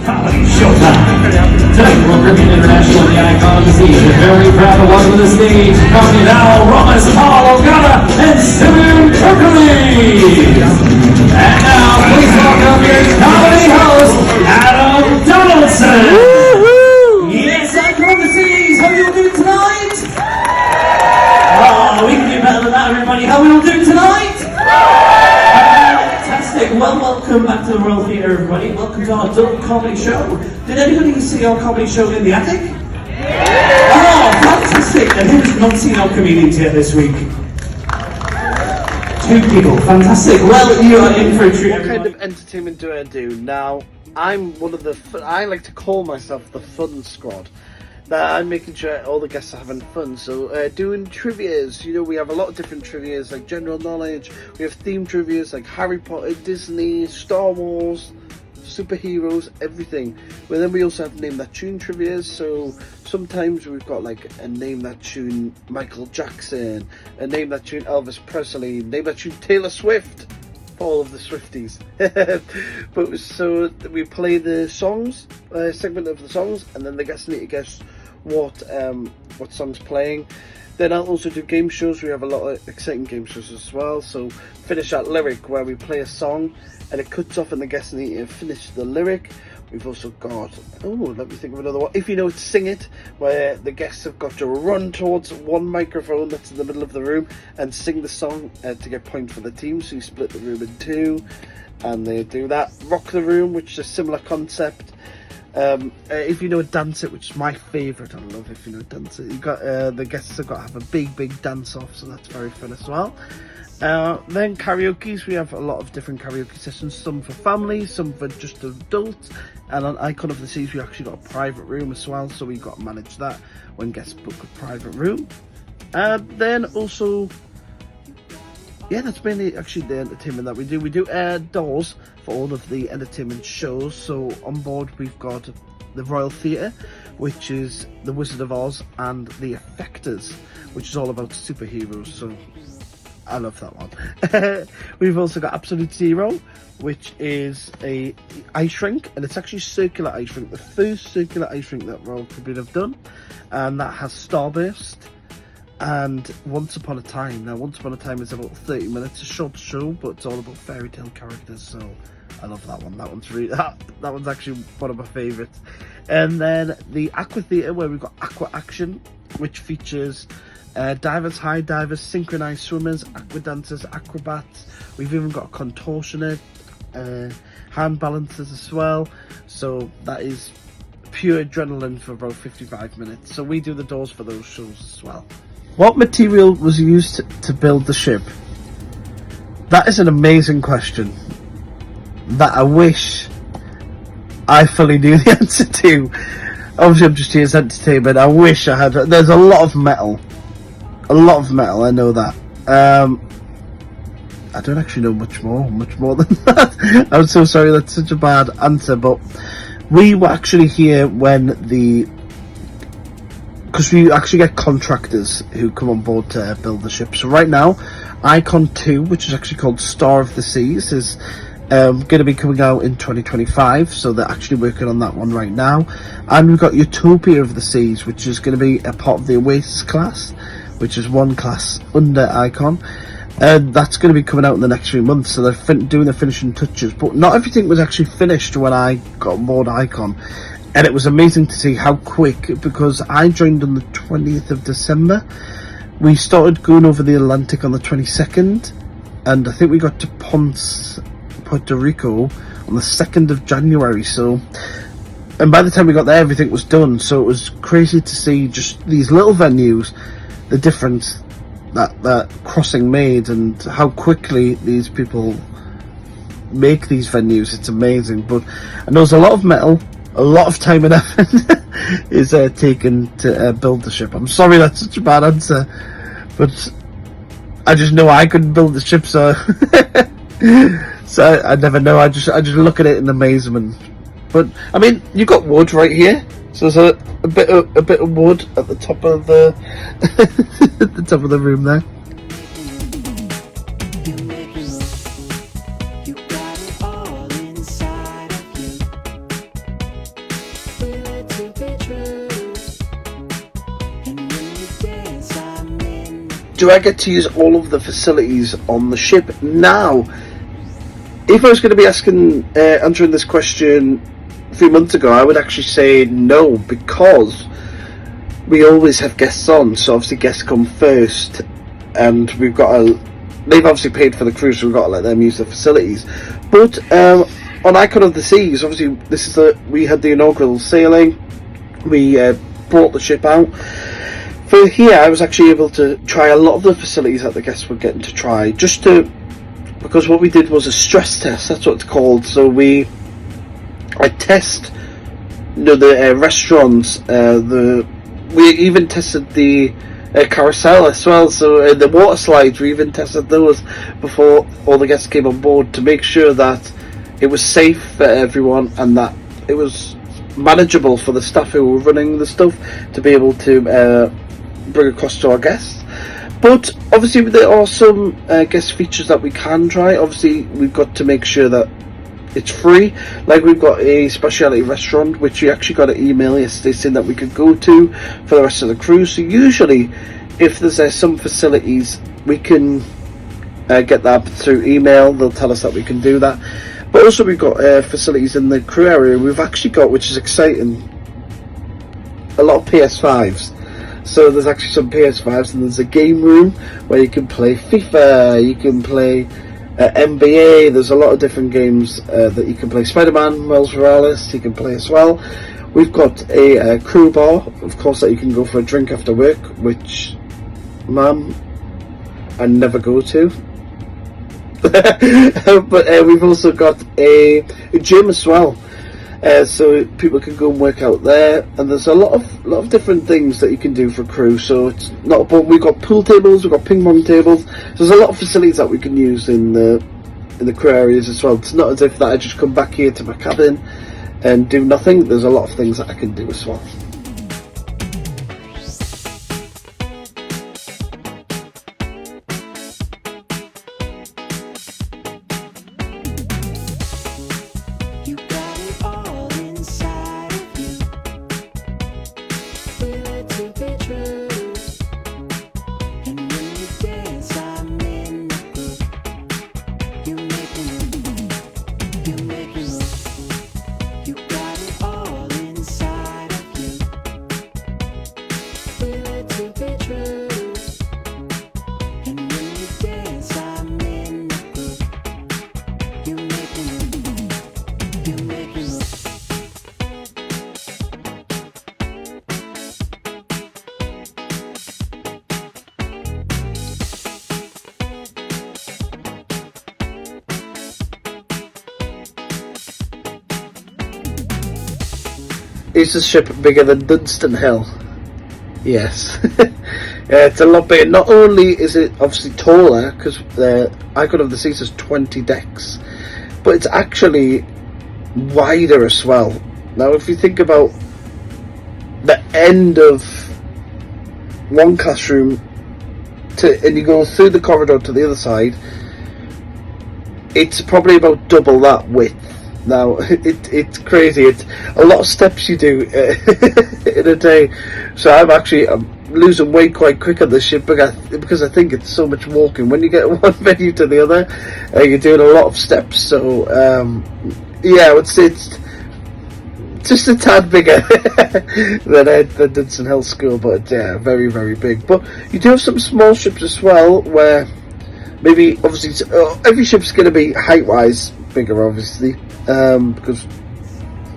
Comedy Showtime. Tonight we're bringing international the icon of the seas. We're very proud to welcome to the stage Comedy now, Romas, Paul Ogata, and Simon Hercules. And now, please welcome your comedy host, Adam Donaldson. Yes, icon of the seas. How you doing tonight? Oh, we can do better than that, everybody. How we all doing tonight? Fantastic. Well, welcome back to the Royal Theatre, everybody. Welcome to our adult comedy show. Did anybody see our comedy show in the attic? Yeah. Oh, fantastic. And who's not seen our comedians yet this week? 2 people. Fantastic. Well, you are in for a treat. What kind of entertainment do I do? Now, I'm one of the... I like to call myself the fun squad. Now, I'm making sure all the guests are having fun, so doing trivias, you know, we have a lot of different trivias, like general knowledge, we have theme trivias like Harry Potter, Disney, Star Wars, superheroes, everything. But then we also have Name That Tune trivias, so sometimes we've got like a Name That Tune Michael Jackson, a Name That Tune Elvis Presley, Name That Tune Taylor Swift, all of the Swifties. But so we play the songs, segment of the songs, and then the guests need to guess what song's playing. Then I'll also do game shows. We have a lot of exciting game shows as well. So finish that lyric where we play a song and it cuts off and the guests need to finish the lyric. We've also got, let me think of another one. If you know it, Sing It, where the guests have got to run towards one microphone that's in the middle of the room and sing the song to get points for the team. So you split the room in 2 and they do that. Rock the Room, which is a similar concept. If you know Dance It, which is my favourite, I love If You Know Dance It. You've got the guests have got to have a big dance off, so that's very fun as well. Then karaoke's, we have a lot of different karaoke sessions, some for families, some for just adults, and on Icon of the Seas we actually got a private room as well, so we've got to manage that when guests book a private room. Then also, yeah, that's mainly actually the entertainment that we do. We do air doors for all of the entertainment shows. So on board we've got the Royal Theatre, which is The Wizard of Oz, and The Effectors, which is all about superheroes. So I love that one. We've also got Absolute Zero, which is a ice rink, and it's actually circular ice rink, the first circular ice rink that Royal Caribbean have done, and that has Starburst and Once Upon a Time. Now, Once Upon a Time is about 30 minutes, a short show, but it's all about fairy tale characters, so I love that one. That one's really, that one's actually one of my favourites. And then the Aqua Theatre, where we've got Aqua Action, which features divers, high divers, synchronized swimmers, aqua dancers, acrobats. We've even got a contortionist, hand balancers as well. So that is pure adrenaline for about 55 minutes. So we do the doors for those shows as well. What material was used to build the ship? That is an amazing question that I wish I fully knew the answer to. Obviously I'm just here as entertainment. I wish I had. There's a lot of metal. I know that. I don't actually know much more than that. I'm so sorry, that's such a bad answer, but we were actually here when because we actually get contractors who come on board to build the ship. So right now, Icon 2, which is actually called Star of the Seas, is going to be coming out in 2025, so they're actually working on that one right now. And we've got Utopia of the Seas, which is going to be a part of the Oasis class, which is one class under Icon, and that's going to be coming out in the next few months. So they're doing the finishing touches, but not everything was actually finished when I got on board Icon, and it was amazing to see how quick, because I joined on the 20th of December. We started going over the Atlantic on the 22nd, and I think we got to Ponce, Puerto Rico on the 2nd of January. So, and by the time we got there, everything was done. So it was crazy to see just these little venues, the difference that crossing made, and how quickly these people make these venues. It's amazing. But and there was a lot of metal, a lot of time and effort is taken to build the ship. I'm sorry that's such a bad answer, but I just know I couldn't build the ship, so so I never know. I just look at it in amazement. But I mean, you've got wood right here, so there's a bit of wood at the top of the the top of the room there. do I get to use all of the facilities on the ship? Now, if I was going to be answering this question a few months ago, I would actually say no, because we always have guests on, so obviously guests come first, and they've obviously paid for the cruise, so we've got to let them use the facilities. But on Icon of the Seas, obviously we had the inaugural sailing, we brought the ship out. For here, I was actually able to try a lot of the facilities that the guests were getting to try, because what we did was a stress test, that's what it's called. So I test the restaurants, we even tested the carousel as well, so the water slides, we even tested those before all the guests came on board, to make sure that it was safe for everyone and that it was manageable for the staff who were running the stuff to be able to bring across to our guests. But obviously there are some guest features that we can try. Obviously we've got to make sure that it's free. Like, we've got a specialty restaurant which we actually got an email yesterday saying that we could go to for the rest of the cruise. So usually if there's some facilities, we can get that through email. They'll tell us that we can do that. But also we've got facilities in the crew area. We've actually got, which is exciting, a lot of PS5s. So there's actually some PS5s, and there's a game room where you can play FIFA, you can play NBA. There's a lot of different games that you can play. Spider-Man, Miles Morales, you can play as well. We've got a crew bar, of course, that you can go for a drink after work, which, ma'am, I never go to. But we've also got a gym as well, so people can go and work out there. And there's a lot of different things that you can do for crew. So it's not a problem. We've got pool tables, we've got ping pong tables. So there's a lot of facilities that we can use in the crew areas as well. It's not as if that I just come back here to my cabin and do nothing. There's a lot of things that I can do as well. Is the ship bigger than Dunstan Hill? Yes. It's a lot bigger. Not only is it obviously taller, because the Icon of the Seas has 20 decks, but it's actually wider as well. Now, if you think about the end of one classroom and you go through the corridor to the other side, it's probably about double that width. Now, it's crazy. It's a lot of steps you do in a day. So I'm losing weight quite quick on this ship because I think it's so much walking. When you get one venue to the other, you're doing a lot of steps. So yeah, I would say it's just a tad bigger than Dunstan Hill School, but yeah, very, very big. But you do have some small ships as well, where maybe obviously every ship's going to be height-wise bigger, obviously, because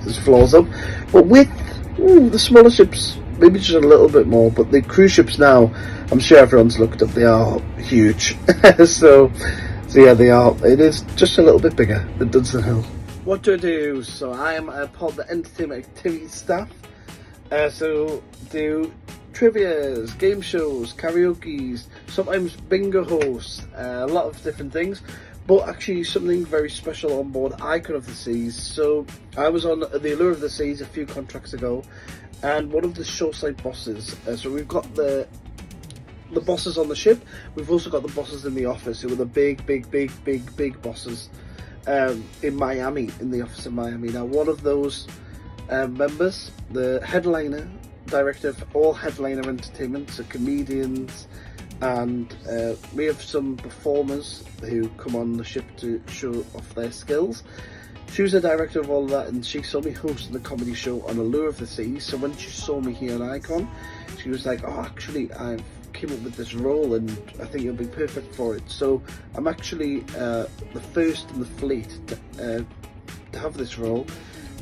there's floors up. But with the smaller ships, maybe just a little bit more. But the cruise ships now, I'm sure everyone's looked up, they are huge. so yeah, they are. It is just a little bit bigger than Dunstan Hill. What do I do? So I am part of the entertainment activities staff. So do trivias, game shows, karaoke's, sometimes bingo hosts, a lot of different things. But actually something very special on board Icon of the Seas. So I was on the Allure of the Seas a few contracts ago, and one of the shoreside bosses, so we've got the bosses on the ship, we've also got the bosses in the office, who are the big bosses in Miami, in the office in Miami. Now, one of those members, the headliner, director of all headliner entertainment, so comedians, and we have some performers who come on the ship to show off their skills. She was the director of all of that, and she saw me hosting the comedy show on Allure of the Seas. So when she saw me here on Icon, she was like, oh, actually, I've came up with this role and I think you'll be perfect for it. So I'm actually the first in the fleet to have this role,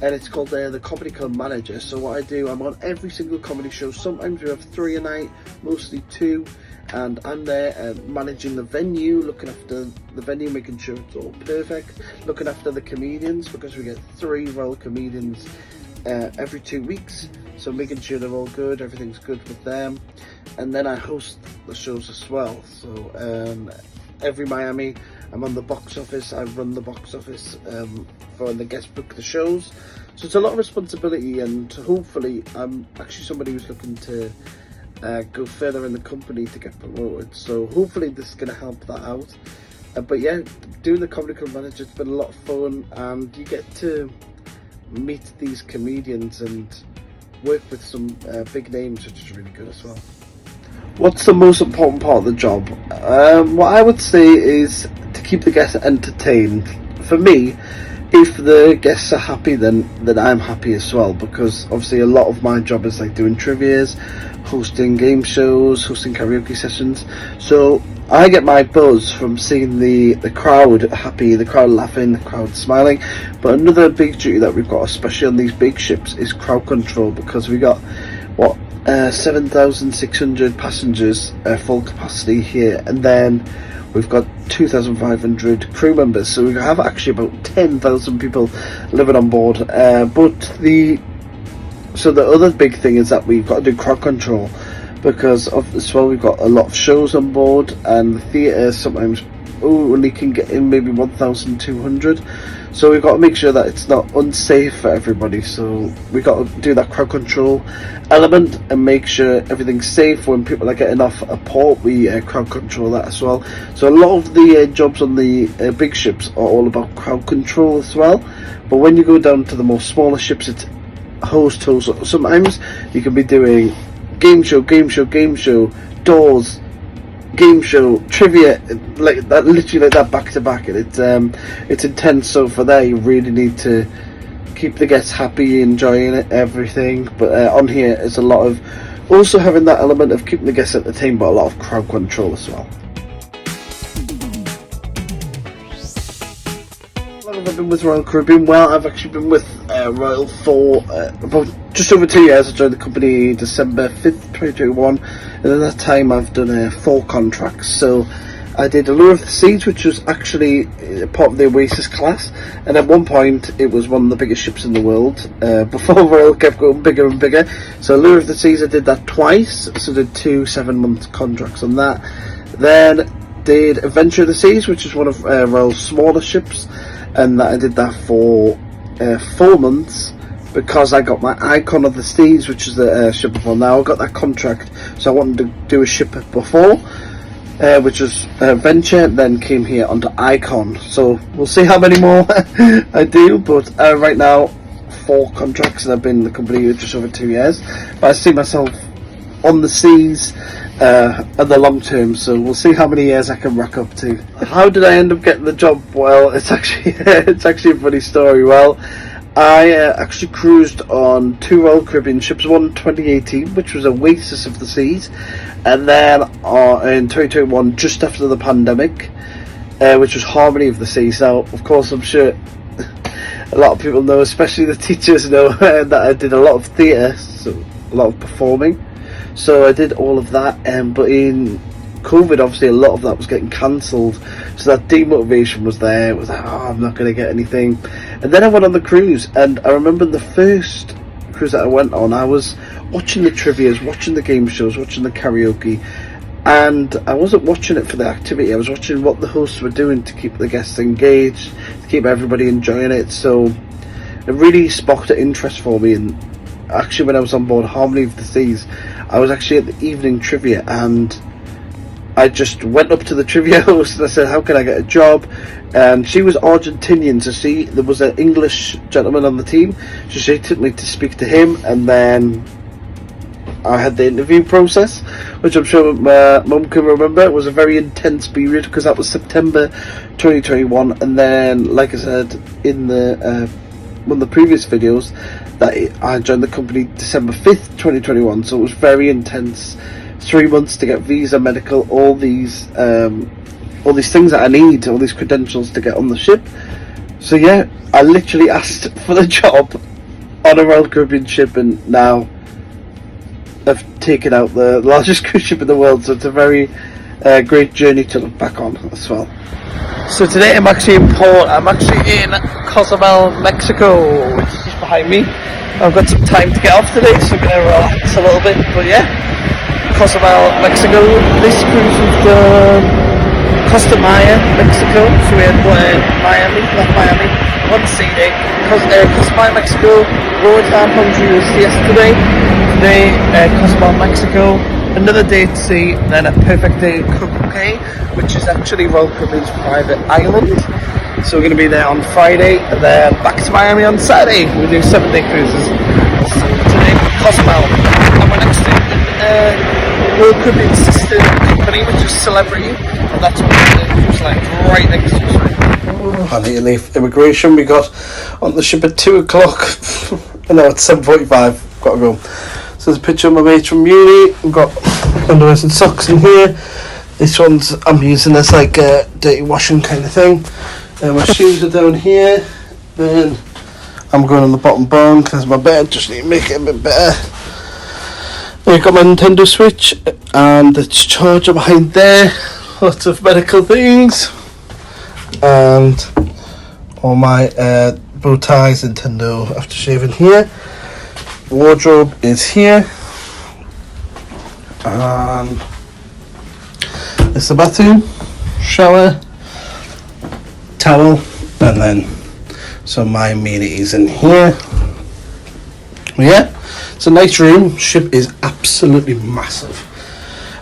and it's called the Comedy Club Manager. So what I do, I'm on every single comedy show. Sometimes we have 3 a night, mostly 2, and I'm there managing the venue, looking after the venue, making sure it's all perfect, looking after the comedians, because we get 3 Royal comedians every 2 weeks, so making sure they're all good, everything's good with them. And then I host the shows as well. So every Miami, I'm on the box office, I run the box office for the guest book the shows. So it's a lot of responsibility, and hopefully I'm actually somebody who's looking to go further in the company to get promoted. So hopefully this is going to help that out. But yeah, doing the Comedy Club Manager, it's been a lot of fun, and you get to meet these comedians and work with some big names, which is really good as well. What's the most important part of the job? What I would say is to keep the guests entertained. For me, if the guests are happy, then I'm happy as well, because obviously a lot of my job is like doing trivias, hosting game shows, hosting karaoke sessions. So I get my buzz from seeing the crowd happy, the crowd laughing, the crowd smiling. But another big duty that we've got, especially on these big ships, is crowd control, because we got 7,600 passengers, full capacity here, and then we've got 2,500 crew members, so we have actually about 10,000 people living on board. So the other big thing is that we've got to do crowd control, because as well we've got a lot of shows on board, and the theatre sometimes only can get in maybe 1,200. So we've got to make sure that it's not unsafe for everybody. So we've got to do that crowd control element and make sure everything's safe. When people are getting off a port, we crowd control that as well. So a lot of the jobs on the big ships are all about crowd control as well. But when you go down to the more smaller ships, it's host. Sometimes you can be doing game show, doors, game show, trivia, like that, literally like that, back to back, and it's intense. So for that, you really need to keep the guests happy, enjoying it, everything. But on here, it's a lot of also having that element of keeping the guests entertained, but a lot of crowd control as well. How long have I been with Royal Caribbean? Well, I've actually been with Royal for about just over 2 years. I joined the company December 5th, 2021, and at that time I've done 4 contracts. So I did Allure of the Seas, which was actually part of the Oasis class, and at one point it was one of the biggest ships in the world, before Royal kept going bigger and bigger. So Allure of the Seas, I did that twice, so I did 2 7-month contracts on that. Then did Adventure of the Seas, which is one of Royal's smaller ships, and I did that for 4 months, because I got my Icon of the Seas, which is the ship before. Now I got that contract, so I wanted to do a ship before, which was Venture, then came here onto Icon. So we'll see how many more I do, but right now 4 contracts, and I've been in the company just over 2 years. But I see myself on the seas in the long term, so we'll see how many years I can rack up to. How did I end up getting the job? Well, it's actually a funny story. Well, I actually cruised on 2 Royal Caribbean ships, one in 2018, which was Oasis of the Seas, and then in 2021, just after the pandemic, which was Harmony of the Seas. Now, of course, I'm sure a lot of people know, especially the teachers know, that I did a lot of theatre, so a lot of performing. So I did all of that, but in COVID, obviously a lot of that was getting cancelled, so that demotivation was there. It was like, oh, I'm not going to get anything. And then I went on the cruise, and I remember the first cruise that I went on, I was watching the trivias, watching the game shows, watching the karaoke, and I wasn't watching it for the activity. I was watching what the hosts were doing to keep the guests engaged, to keep everybody enjoying it. So it really sparked an interest for me. And actually, when I was on board Harmony of the Seas, I was actually at the evening trivia, and I just went up to the trivia host and I said, how can I get a job? And she was Argentinian, so there was an English gentleman on the team, so she took me to speak to him, and then I had the interview process, which I'm sure my mum can remember. It was a very intense period because that was September 2021, and then, like I said in the one of the previous videos, that I joined the company December 5th 2021, so it was very intense. 3 months to get visa, medical, all these things that I need, all these credentials to get on the ship. So yeah, I literally asked for the job on a Royal Caribbean ship, and now I've taken out the largest cruise ship in the world, so it's a very great journey to look back on as well. So today I'm actually in port. I'm actually in Cozumel, Mexico, which is just behind me. I've got some time to get off today, so I'm going to relax a little bit, but yeah, Cozumel, Mexico. This cruise was done Costa Maya, Mexico, so we had Miami, one sea day, Costa Maya, Mexico, Roatán, Honduras yesterday, today Cozumel, Mexico, another day at sea, then a perfect day in Coco Cay, which is actually Royal Caribbean's private island. So we're going to be there on Friday, and then back to Miami on Saturday. We're doing 7-day cruises. So today Cozumel, and we're next to Royal Caribbean's sister company, which is Celebrity, and that's what the cruise line right next to us. I need to leave immigration. We got on the ship at 2 o'clock. No, it's 7:45. Got to go. So there's a picture of my mates from uni. We've got underwear and socks in here. This one's I'm using as like a dirty washing kind of thing. My shoes are down here. Then I'm going on the bottom bunk because my bed just need to make it a bit better. I've got my Nintendo Switch and the charger behind there, lots of medical things, and all my bow ties, Nintendo aftershave in here. Wardrobe is here, and it's the bathroom, shower, towel, and then some of my amenities in here. Yeah. It's a nice room. Ship is absolutely massive.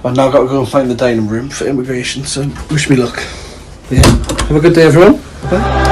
I've now got to go and find the dining room for immigration, so wish me luck. Yeah. Have a good day, everyone. Bye.